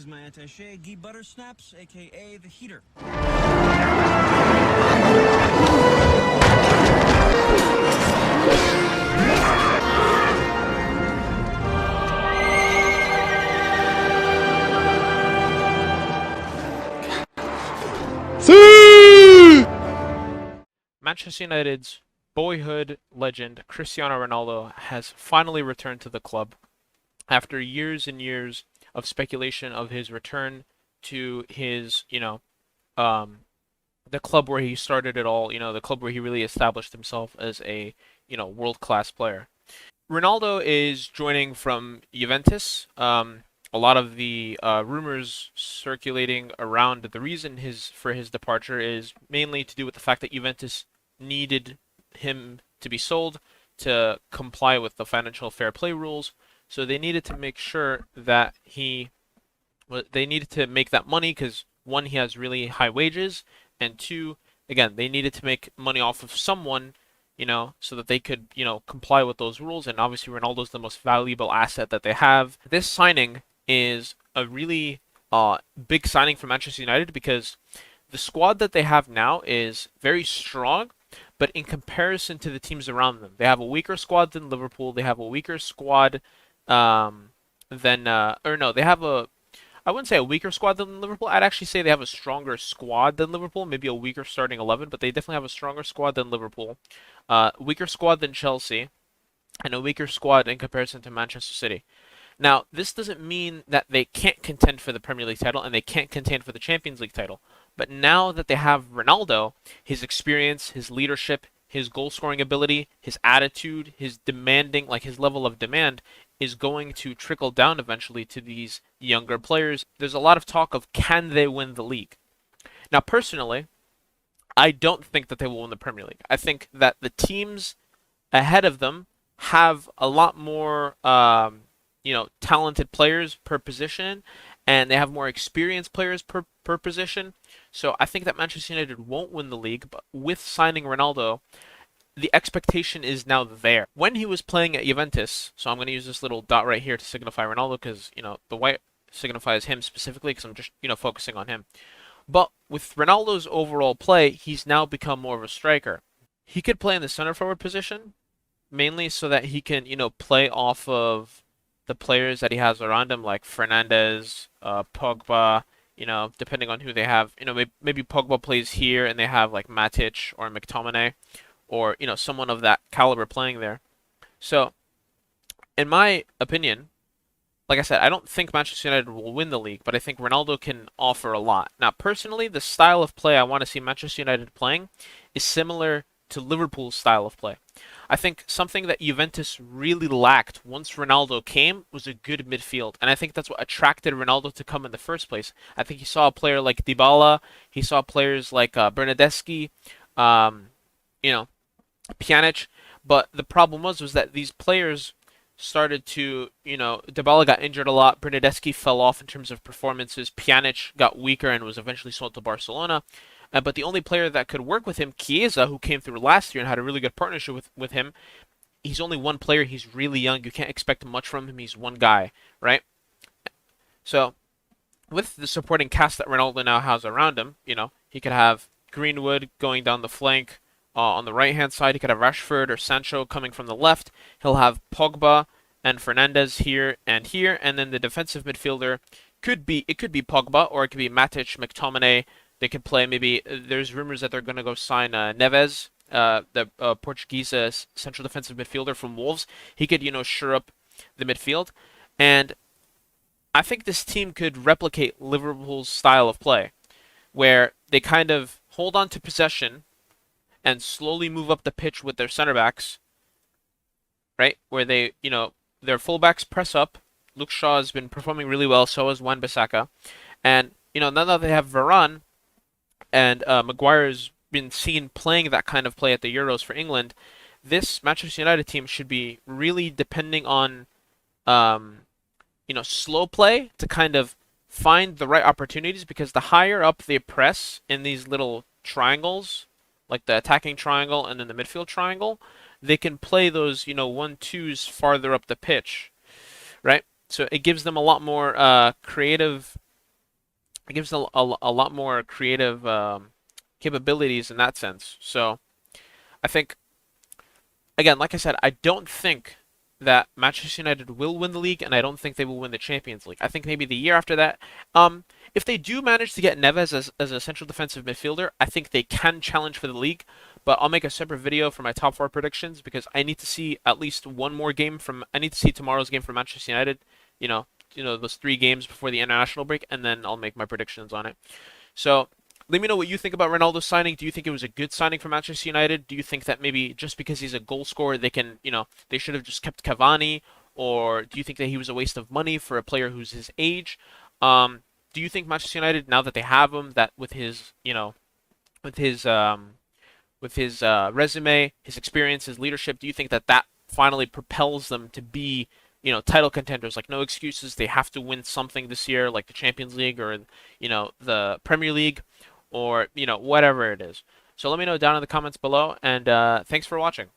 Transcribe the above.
is my attaché, Guy Buttersnaps, aka the Heater. Manchester United's boyhood legend Cristiano Ronaldo has finally returned to the club after years and years of speculation of his return to his, the club where he started it all, the club where he really established himself as a, world-class player. Ronaldo is joining from Juventus. A lot of the rumors circulating around the reason for his departure is mainly to do with the fact that Juventus needed him to be sold to comply with the financial fair play rules. So they needed to make sure that they needed to make that money because one, he has really high wages, and two, again, they needed to make money off of someone, so that they could, comply with those rules. And obviously, Ronaldo's the most valuable asset that they have. This signing is a really big signing for Manchester United because the squad that they have now is very strong, but in comparison to the teams around them, they have a weaker squad than Liverpool. They have a weaker squad they have I wouldn't say a weaker squad than Liverpool. I'd actually say they have a stronger squad than Liverpool, maybe a weaker starting 11, but they definitely have a stronger squad than Liverpool, weaker squad than Chelsea, and a weaker squad in comparison to Manchester City. Now, this doesn't mean that they can't contend for the Premier League title and they can't contend for the Champions League title. But now that they have Ronaldo, his experience, his leadership, his goal-scoring ability, his attitude, his demanding, his level of demand is going to trickle down eventually to these younger players. There's a lot of talk of can they win the league. Now, personally, I don't think that they will win the Premier League. I think that the teams ahead of them have a lot more, talented players per position, and they have more experienced players per position. So I think that Manchester United won't win the league, but with signing Ronaldo, the expectation is now there. When he was playing at Juventus, so I'm going to use this little dot right here to signify Ronaldo because, the white signifies him specifically because I'm just, focusing on him. But with Ronaldo's overall play, he's now become more of a striker. He could play in the center forward position, mainly so that he can, play off of the players that he has around him, like Fernandes, Pogba, depending on who they have. Maybe Pogba plays here and they have like Matic or McTominay, or someone of that caliber playing there. So, in my opinion, like I said, I don't think Manchester United will win the league, but I think Ronaldo can offer a lot. Now, personally, the style of play I want to see Manchester United playing is similar to Liverpool's style of play. I think something that Juventus really lacked once Ronaldo came was a good midfield, and I think that's what attracted Ronaldo to come in the first place. I think he saw a player like Dybala, he saw players like Bernardeschi, Pjanic, but the problem was that these players started to, Dybala got injured a lot, Bernardeschi fell off in terms of performances, Pjanic got weaker and was eventually sold to Barcelona, but the only player that could work with him, Chiesa, who came through last year and had a really good partnership with him, he's only one player, he's really young, you can't expect much from him, he's one guy, right? So, with the supporting cast that Ronaldo now has around him, he could have Greenwood going down the flank, on the right-hand side, he could have Rashford or Sancho coming from the left. He'll have Pogba and Fernandes here, and then the defensive midfielder could be Pogba, or it could be Matic, McTominay. They could play maybe. There's rumors that they're going to go sign Neves, the Portuguese central defensive midfielder from Wolves. He could, shore up the midfield, and I think this team could replicate Liverpool's style of play, where they kind of hold on to possession and slowly move up the pitch with their center backs, right? Where they, their fullbacks press up. Luke Shaw has been performing really well, so has Wan-Bissaka. And, now that they have Varane and Maguire's been seen playing that kind of play at the Euros for England, this Manchester United team should be really depending on, slow play to kind of find the right opportunities, because the higher up they press in these little triangles, like the attacking triangle and then the midfield triangle, they can play those, 1-2s farther up the pitch, right? So it gives them a lot more creative It gives a lot more creative capabilities in that sense. So I think, again, like I said, I don't think that Manchester United will win the league, and I don't think they will win the Champions League. I think maybe the year after that, if they do manage to get Neves as a central defensive midfielder, I think they can challenge for the league. But I'll make a separate video for my top four predictions because I need to see at least one more game from. I need to see tomorrow's game from Manchester United. Those 3 games before the international break, and then I'll make my predictions on it. So let me know what you think about Ronaldo's signing. Do you think it was a good signing for Manchester United? Do you think that maybe just because he's a goal scorer, they should have just kept Cavani? Or do you think that he was a waste of money for a player who's his age? Do you think Manchester United, now that they have him, that with his resume, his experience, his leadership, do you think that that finally propels them to be, title contenders? Like, no excuses. They have to win something this year, like the Champions League or, the Premier League or, whatever it is. So let me know down in the comments below, and thanks for watching.